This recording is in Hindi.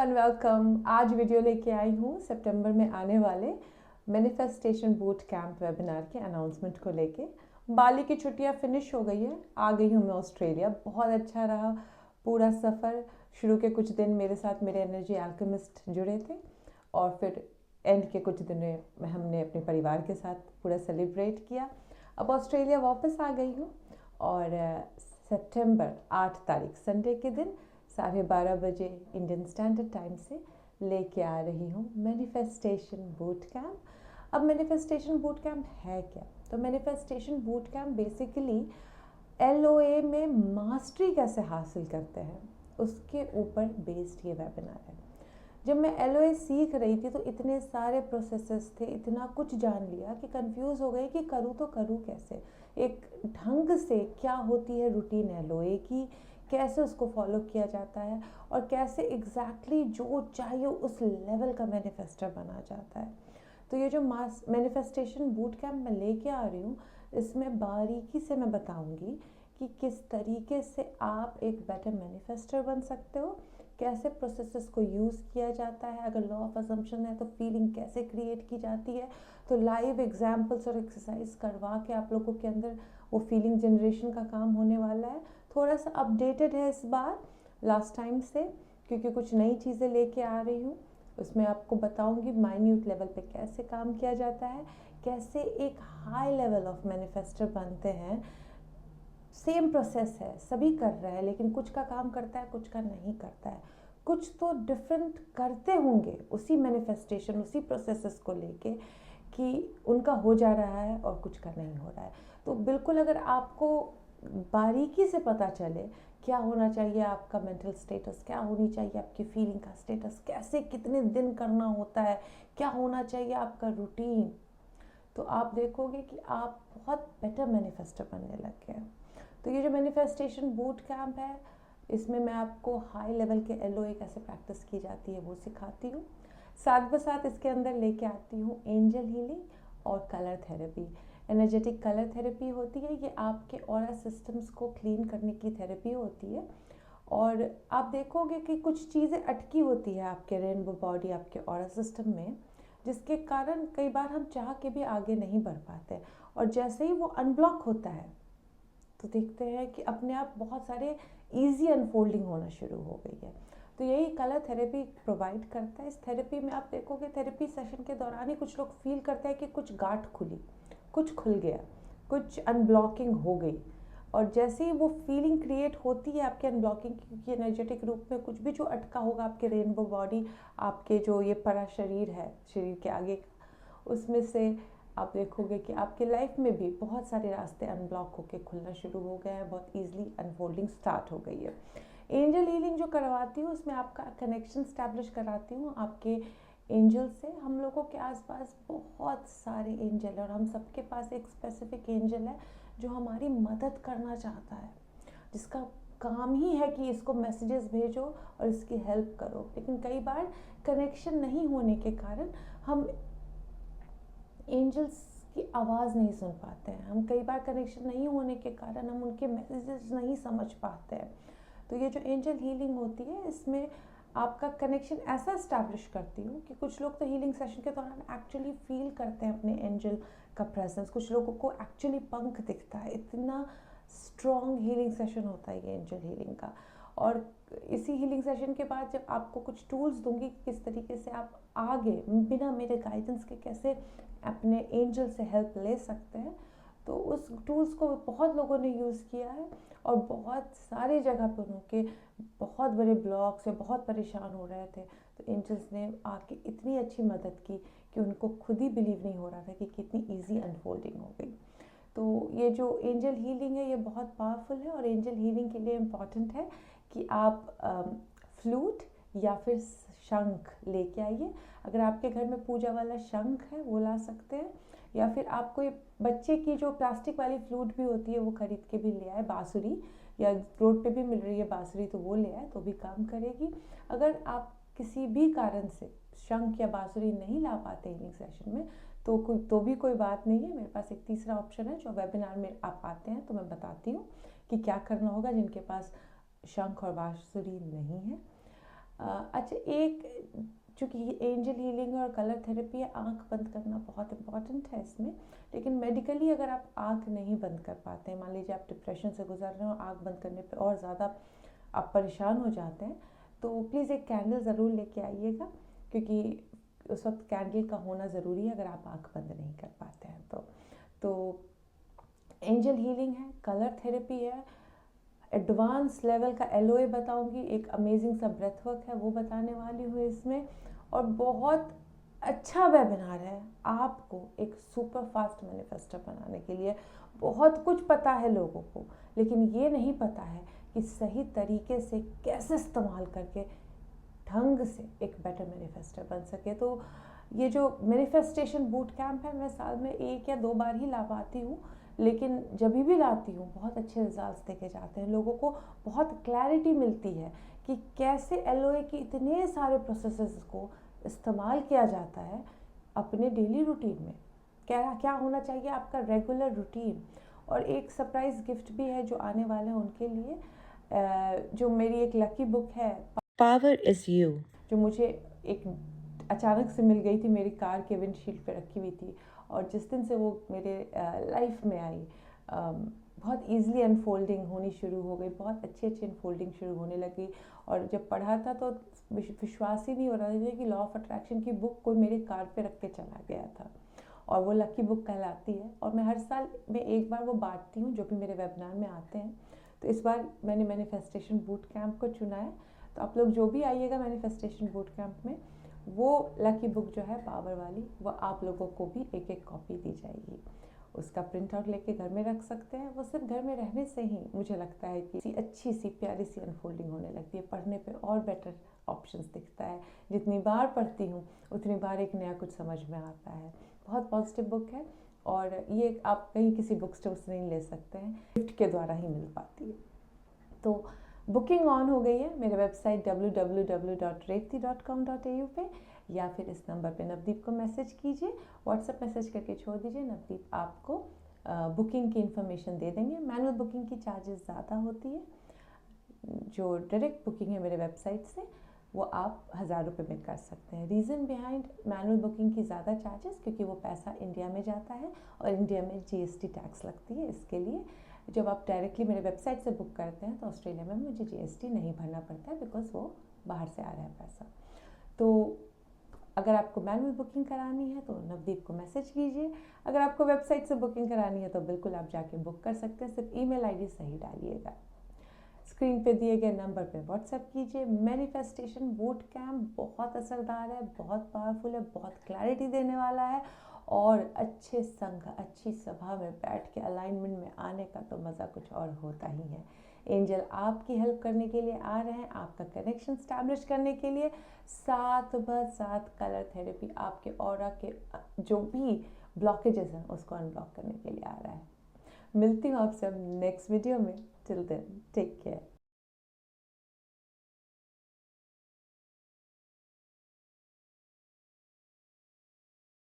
Everyone, welcome. आज वीडियो लेके आई हूँ सितंबर में आने वाले मैनिफेस्टेशन बूट कैंप वेबिनार के अनाउंसमेंट को लेके। बाली की छुट्टियाँ फिनिश हो गई है, आ गई हूँ मैं ऑस्ट्रेलिया। बहुत अच्छा रहा पूरा सफ़र। शुरू के कुछ दिन मेरे साथ मेरे एनर्जी एल्केमिस्ट जुड़े थे और फिर एंड के कुछ दिन में हमने अपने परिवार के साथ पूरा सेलिब्रेट किया। अब ऑस्ट्रेलिया वापस आ गई हूँ और सितंबर 8 तारीख संडे के दिन 12:30 बजे इंडियन स्टैंडर्ड टाइम से लेके आ रही हूँ मैनिफेस्टेशन बूट कैंप। अब मैनिफेस्टेशन बूट कैंप है क्या? तो manifestation boot camp basically LOA में मास्टरी कैसे हासिल करते हैं उसके ऊपर बेस्ड ये वेबिनार है। जब मैं LOA सीख रही थी तो इतने सारे प्रोसेसेस थे, इतना कुछ जान लिया कि कंफ्यूज हो गई कि करूँ तो करूँ कैसे। एक ढंग से क्या होती है रूटीन LOA की, कैसे उसको फॉलो किया जाता है और कैसे एग्जैक्टली जो चाहिए उस लेवल का मैनिफेस्टर बना जाता है। तो ये जो मैनिफेस्टेशन बूट कैंप मैं लेके आ रही हूँ, इसमें बारीकी से मैं बताऊंगी कि किस तरीके से आप एक बेटर मैनिफेस्टर बन सकते हो, कैसे प्रोसेसेस को यूज़ किया जाता है, अगर लॉ ऑफ असम्पशन है तो फीलिंग कैसे क्रिएट की जाती है। तो लाइव एग्जाम्पल्स और एक्सरसाइज करवा के आप लोगों के अंदर वो फीलिंग जनरेशन का काम होने वाला है। थोड़ा सा अपडेटेड है इस बार लास्ट टाइम से, क्योंकि कुछ नई चीज़ें लेके आ रही हूँ। उसमें आपको बताऊंगी माइन्यूट लेवल पे कैसे काम किया जाता है, कैसे एक हाई लेवल ऑफ मैनिफेस्टर बनते हैं। सेम प्रोसेस है, सभी कर रहे हैं, लेकिन कुछ का काम करता है, कुछ का नहीं करता है। कुछ तो डिफरेंट करते होंगे उसी मैनिफेस्टेशन, उसी प्रोसेसेस को लेके कि उनका हो जा रहा है और कुछ का नहीं हो रहा है। तो बिल्कुल अगर आपको बारीकी से पता चले क्या होना चाहिए आपका मेंटल स्टेटस, क्या होनी चाहिए आपकी फीलिंग का स्टेटस, कैसे कितने दिन करना होता है, क्या होना चाहिए आपका रूटीन, तो आप देखोगे कि आप बहुत बेटर मैनिफेस्टर बनने लग गए। तो ये जो मैनिफेस्टेशन बूट कैंप है, इसमें मैं आपको हाई लेवल के LOA कैसे प्रैक्टिस की जाती है वो सिखाती हूँ। साथ ब साथ इसके अंदर लेके आती हूँ एंजल हीलिंग और colour therapy. Energetic colour therapy होती है, ये आपके ऑरा सिस्टम्स को क्लीन करने की थेरेपी होती है। और आप देखोगे कि कुछ चीज़ें अटकी होती है आपके रेनबो बॉडी, आपके ऑरा सिस्टम में, जिसके कारण कई बार हम चाह के भी आगे नहीं बढ़ पाते। और जैसे ही वो अनब्लॉक होता है तो देखते हैं कि अपने आप बहुत सारे इजी अनफोल्डिंग होना शुरू हो गई है। तो यही कलर थेरेपी प्रोवाइड करता है। इस थेरेपी में आप देखोगे थेरेपी सेशन के दौरान ही कुछ लोग फील करते हैं कि कुछ गांठ खुली, कुछ खुल गया, कुछ अनब्लॉकिंग हो गई। और जैसे ही वो फीलिंग क्रिएट होती है आपके अनब्लॉकिंग की, क्योंकि एनर्जेटिक रूप में कुछ भी जो अटका होगा आपके रेनबो बॉडी, आपके जो ये परा शरीर है, शरीर के आगे का, उसमें से आप देखोगे कि आपके लाइफ में भी बहुत सारे रास्ते अनब्लॉक होके खुलना शुरू हो गए हैं, बहुत ईजिली अनफोल्डिंग स्टार्ट हो गई है। एंजल हीलिंग जो करवाती हूँ उसमें आपका कनेक्शन स्टैब्लिश कराती हूँ आपके एंजल से। हम लोगों के आसपास बहुत सारे एंजल है और हम सबके पास एक स्पेसिफिक एंजल है जो हमारी मदद करना चाहता है, जिसका काम ही है कि इसको मैसेजेस भेजो और इसकी हेल्प करो। लेकिन कई बार कनेक्शन नहीं होने के कारण हम एंजल्स की आवाज़ नहीं सुन पाते हैं। हम कई बार कनेक्शन नहीं होने के कारण हम उनके मैसेजेस नहीं समझ पाते हैं। तो ये जो एंजल हीलिंग होती है, इसमें आपका कनेक्शन ऐसा इस्टेब्लिश करती हूँ कि कुछ लोग तो हीलिंग सेशन के दौरान एक्चुअली फील करते हैं अपने एंजल का प्रेजेंस। कुछ लोगों को एक्चुअली पंख दिखता है। इतना स्ट्रॉन्ग हीलिंग सेशन होता है ये एंजल हीलिंग का। और इसी हीलिंग सेशन के बाद जब आपको कुछ टूल्स दूंगी कि किस तरीके से आप आगे बिना मेरे गाइडेंस के कैसे अपने एंजल से हेल्प ले सकते हैं, तो उस टूल्स को बहुत लोगों ने यूज़ किया है और बहुत सारी जगह पर उनके बहुत बड़े ब्लॉक्स से बहुत परेशान हो रहे थे, तो एंजल्स ने आके इतनी अच्छी मदद की कि उनको खुद ही बिलीव नहीं हो रहा था कि कितनी ईजी अनफोल्डिंग हो गई। तो ये जो एंजल हीलिंग है ये बहुत पावरफुल है और एंजल हीलिंग के लिए इम्पॉर्टेंट है कि आप फ्लूट या फिर शंख लेके आइए। अगर आपके घर में पूजा वाला शंख है वो ला सकते हैं, या फिर आप कोई बच्चे की जो प्लास्टिक वाली फ्लूट भी होती है वो खरीद के भी ले आए। बांसुरी या रोड पे भी मिल रही है बांसुरी, तो वो ले आए तो भी काम करेगी। अगर आप किसी भी कारण से शंख या बांसुरी नहीं ला पाते हीलिंग सेशन में तो भी कोई बात नहीं है। मेरे पास एक तीसरा ऑप्शन है, जो वेबिनार में आप आते हैं तो मैं बताती हूँ कि क्या करना होगा जिनके पास शंख और बांसुरी नहीं है। अच्छा, एक चूँकि एंजल हीलिंग और कलर थेरेपी है, आँख बंद करना बहुत इम्पॉर्टेंट है इसमें। लेकिन मेडिकली अगर आप आँख नहीं बंद कर पाते हैं, मान लीजिए आप डिप्रेशन से गुजर रहे हो, आँख बंद करने पे और ज़्यादा आप परेशान हो जाते हैं, तो प्लीज़ एक कैंडल ज़रूर लेके आइएगा, क्योंकि उस वक्त कैंडल का होना ज़रूरी है अगर आप आँख बंद नहीं कर पाते हैं तो एंजल हीलिंग है, कलर थेरेपी है, एडवांस लेवल का एलओए बताऊंगी, एक अमेजिंग सा ब्रेथ वर्क है वो बताने वाली हूँ इसमें, और बहुत अच्छा वेबिनार है आपको एक सुपर फास्ट मैनिफेस्टर बनाने के लिए। बहुत कुछ पता है लोगों को, लेकिन ये नहीं पता है कि सही तरीके से कैसे इस्तेमाल करके ढंग से एक बेटर मैनिफेस्टर बन सके। तो ये जो मैनिफेस्टेशन बूट कैंप है, मैं साल में 1 या 2 बार ही ला पाती हूँ, लेकिन जब भी लाती हूँ बहुत अच्छे रिजल्ट्स देके जाते हैं। लोगों को बहुत क्लैरिटी मिलती है कि कैसे एलओए की इतने सारे प्रोसेसेस को इस्तेमाल किया जाता है अपने डेली रूटीन में। क्या क्या होना चाहिए आपका रेगुलर रूटीन। और एक सरप्राइज़ गिफ्ट भी है जो आने वाले हैं उनके लिए, जो मेरी एक लकी बुक है पावर इज़ यू, जो मुझे एक अचानक से मिल गई थी, मेरी कार के विंडशील्ड पे रखी हुई थी, और जिस दिन से वो मेरे लाइफ में आई, बहुत ईजिली अनफोल्डिंग होनी शुरू हो गई, बहुत अच्छी अनफोल्डिंग शुरू होने लगी। और जब पढ़ा था तो विश्वास ही नहीं हो रहा था कि लॉ ऑफ अट्रैक्शन की बुक कोई मेरे कार पे रख के चला गया था, और वो लकी बुक कहलाती है। और मैं हर साल में एक बार वो बांटती हूँ जो भी मेरे वेबिनार में आते हैं। तो इस बार मैंने मैनिफेस्टेशन बूट कैंप को चुना है, तो आप लोग जो भी आइएगा मैनिफेस्टेशन बूट कैंप में, वो लकी बुक जो है पावर वाली, वो आप लोगों को भी एक एक कॉपी दी जाएगी। उसका प्रिंट आउट लेके घर में रख सकते हैं। वो सिर्फ घर में रहने से ही मुझे लगता है कि अच्छी सी प्यारी सी अनफोल्डिंग होने लगती है, पढ़ने पे और बेटर ऑप्शंस दिखता है। जितनी बार पढ़ती हूँ उतनी बार एक नया कुछ समझ में आता है। बहुत पॉजिटिव बुक है, और ये आप कहीं किसी बुक स्टोर से नहीं ले सकते हैं, गिफ्ट के द्वारा ही मिल पाती है। तो बुकिंग ऑन हो गई है मेरे वेबसाइट www.repti.com.au पे, या फिर इस नंबर पे नवदीप को मैसेज कीजिए, व्हाट्सएप मैसेज करके छोड़ दीजिए, नवदीप आपको बुकिंग की इन्फॉर्मेशन दे देंगे। मैनुअल बुकिंग की चार्जेस ज़्यादा होती है, जो डायरेक्ट बुकिंग है मेरे वेबसाइट से वो आप 1000 रुपये में कर सकते हैं। रीज़न बिहाइंड मैनुअल बुकिंग की ज़्यादा चार्जेस, क्योंकि वो पैसा इंडिया में जाता है और इंडिया में जीएसटी टैक्स लगती है। इसके लिए जब आप डायरेक्टली मेरे वेबसाइट से बुक करते हैं तो ऑस्ट्रेलिया में मुझे जीएसटी नहीं भरना पड़ता है, बिकॉज वो बाहर से आ रहा है पैसा। तो अगर आपको मैनुअल बुकिंग करानी है तो नवदीप को मैसेज कीजिए। अगर आपको वेबसाइट से बुकिंग करानी है तो बिल्कुल आप जाके बुक कर सकते हैं, सिर्फ ईमेल आईडी सही डालिएगा। स्क्रीन पे दिए गए नंबर पे व्हाट्सएप कीजिए। मैनिफेस्टेशन बूट कैंप बहुत असरदार है, बहुत पावरफुल है, बहुत क्लैरिटी देने वाला है, और अच्छे संघ अच्छी सभा में बैठ के अलाइनमेंट में आने का तो मज़ा कुछ और होता ही है। एंजल आपकी हेल्प करने के लिए आ रहे हैं, आपका कनेक्शन स्टैब्लिश करने के लिए, साथ साथ कलर थेरेपी आपके ऑरा के जो भी ब्लॉकेजेस हैं उसको अनब्लॉक करने के लिए आ रहा है। मिलती हूँ आपसे अब नेक्स्ट वीडियो में। Till then take care.